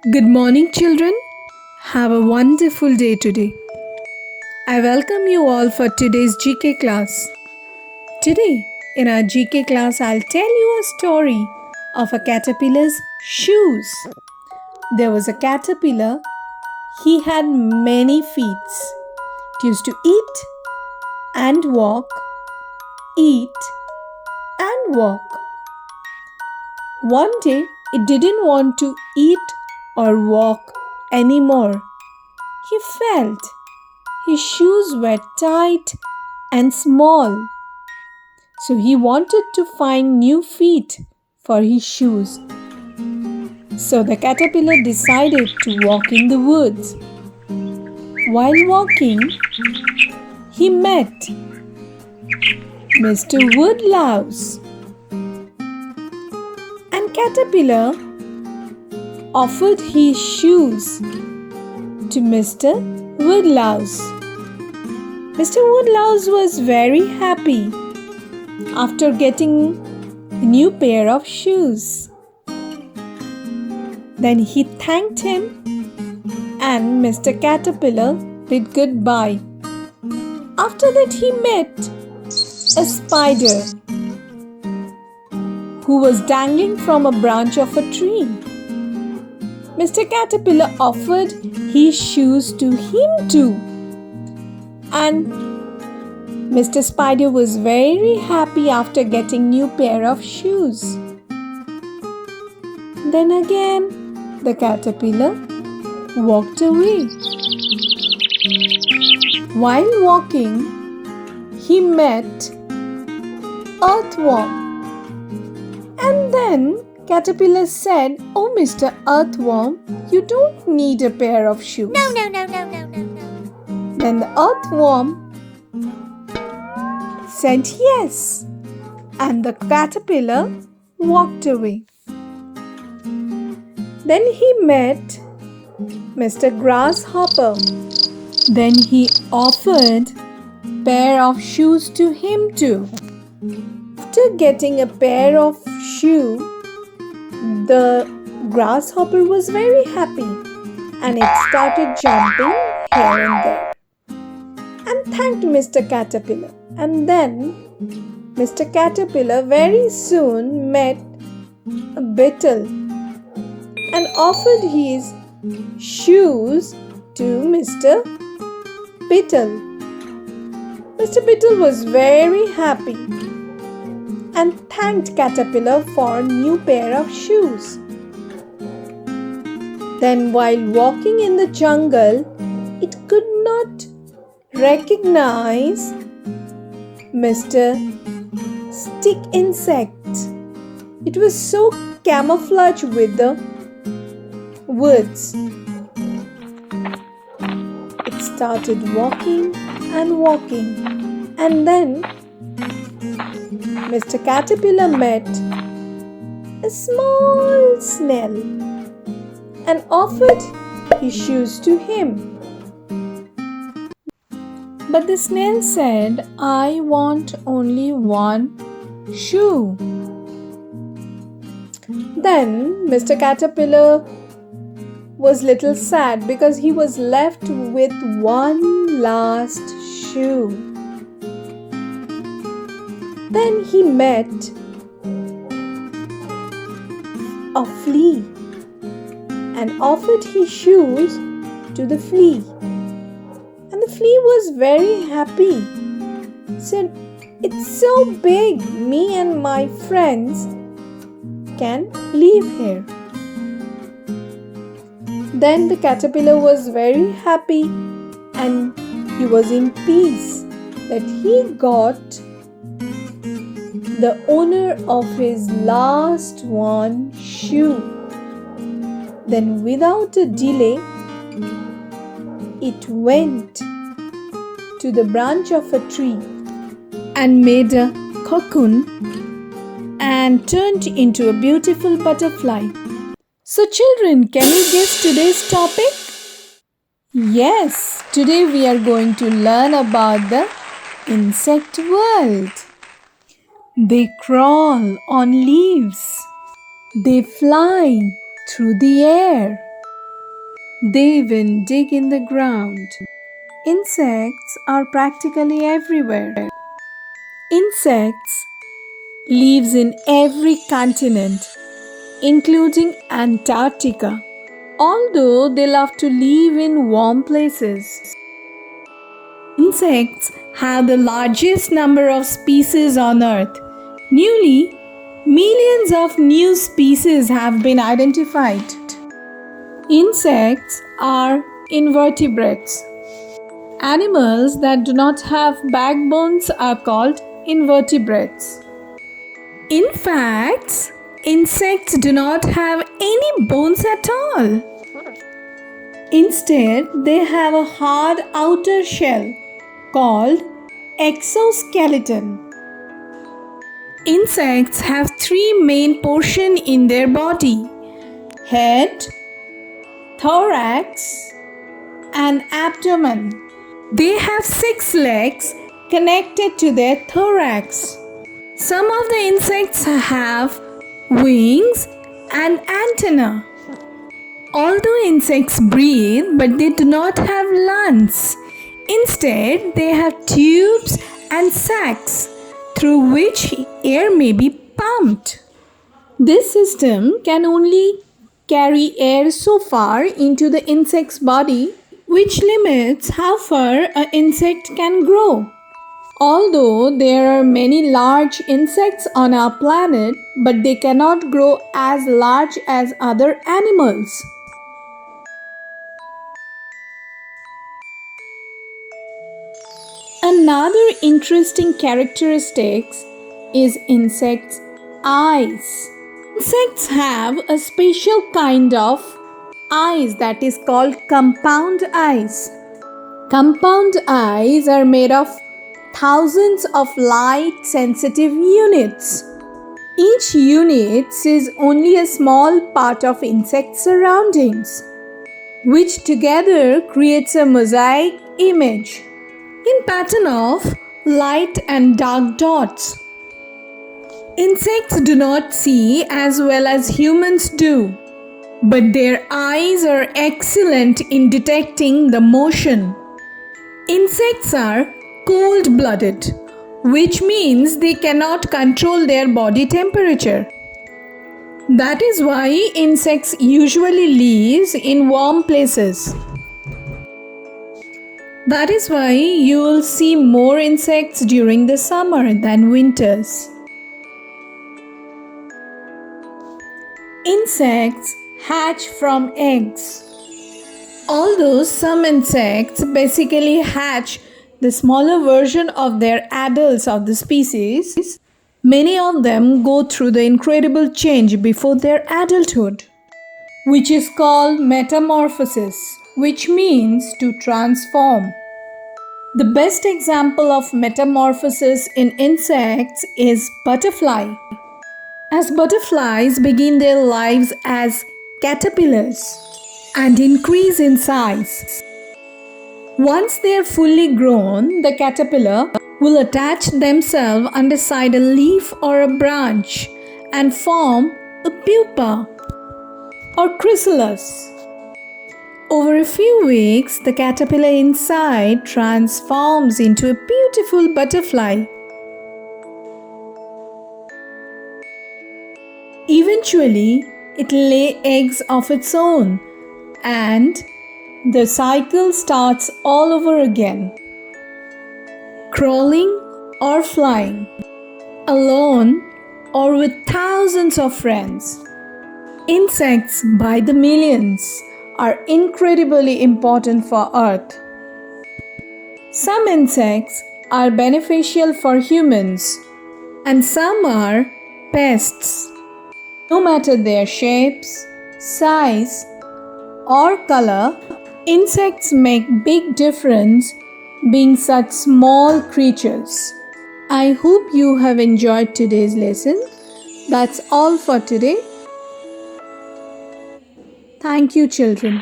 Good morning, children. Have a wonderful day today. I welcome you all for today's GK class. Today, in our GK class, I'll tell you a story of a caterpillar's shoes. There was a caterpillar. He had many feet. It used to eat and walk, eat and walk. One day, it didn't want to eat or walk anymore. He felt his shoes were tight and small. So he wanted to find new feet for his shoes. So the caterpillar decided to walk in the woods. While walking, he met Mr. Woodlouse. And caterpillar offered his shoes to Mr. Woodlouse. Mr. Woodlouse was very happy after getting a new pair of shoes. Then he thanked him and Mr. Caterpillar bid goodbye. After that, he met a spider who was dangling from a branch of a tree. Mr. Caterpillar offered his shoes to him too. And Mr. Spider was very happy after getting new pair of shoes. Then again, the caterpillar walked away. While walking, he met Earthworm. And then Caterpillar said, "Oh, Mr. Earthworm, you don't need a pair of shoes." No. Then the Earthworm said yes. And the caterpillar walked away. Then he met Mr. Grasshopper. Then he offered pair of shoes to him too. After getting a pair of shoe, the grasshopper was very happy and it started jumping here and there and thanked Mr. Caterpillar. And then Mr. Caterpillar very soon met a beetle and offered his shoes to Mr. Beetle. Mr. Beetle was very happy and thanked Caterpillar for a new pair of shoes. Then while walking in the jungle, it could not recognize Mr. Stick Insect. It was so camouflaged with the woods. It started walking and walking, and then Mr. Caterpillar met a small snail and offered his shoes to him. But the snail said, "I want only one shoe." Then Mr. Caterpillar was little sad because he was left with one last shoe. Then he met a flea and offered his shoes to the flea. And the flea was very happy. Said, "It's so big, me and my friends can live here." Then the caterpillar was very happy and he was in peace that he got the owner of his last one shoe. Then without a delay, it went to the branch of a tree and made a cocoon and turned into a beautiful butterfly. So children, can you guess today's topic? Yes, today we are going to learn about the insect world. They crawl on leaves. They fly through the air. They even dig in the ground. Insects are practically everywhere. Insects lives in every continent, including Antarctica, although they love to live in warm places. Insects have the largest number of species on Earth. Newly, millions of new species have been identified. Insects are invertebrates. Animals that do not have backbones are called invertebrates. In fact, insects do not have any bones at all. Instead, they have a hard outer shell called exoskeleton. Insects have three main portions in their body: head, thorax, and abdomen. They have 6 legs connected to their thorax. Some of the insects have wings and antennae. Although insects breathe, but they do not have lungs. Instead, they have tubes and sacs through which air may be pumped. This system can only carry air so far into the insect's body, which limits how far an insect can grow. Although there are many large insects on our planet, but they cannot grow as large as other animals. Another interesting characteristic is insects' eyes. Insects have a special kind of eyes that is called compound eyes. Compound eyes are made of thousands of light sensitive units. Each unit sees only a small part of insect surroundings, which together creates a mosaic image in pattern of light and dark dots. Insects do not see as well as humans do, but their eyes are excellent in detecting the motion. Insects are cold-blooded, which means they cannot control their body temperature. That is why insects usually live in warm places. That is why you will see more insects during the summer than winters. Insects hatch from eggs. Although some insects basically hatch the smaller version of their adults of the species, many of them go through the incredible change before their adulthood, which is called metamorphosis, which means to transform. The best example of metamorphosis in insects is butterfly. As butterflies begin their lives as caterpillars and increase in size. Once they are fully grown, the caterpillar will attach themselves underside a leaf or a branch and form a pupa or chrysalis. Over a few weeks, the caterpillar inside transforms into a beautiful butterfly. Eventually, it lays eggs of its own, and the cycle starts all over again. Crawling or flying, alone or with thousands of friends. Insects by the millions are incredibly important for Earth. Some insects are beneficial for humans, and some are pests. No matter their shapes, size, or color, insects make big difference being such small creatures. I hope you have enjoyed today's lesson. That's all for today. Thank you, children.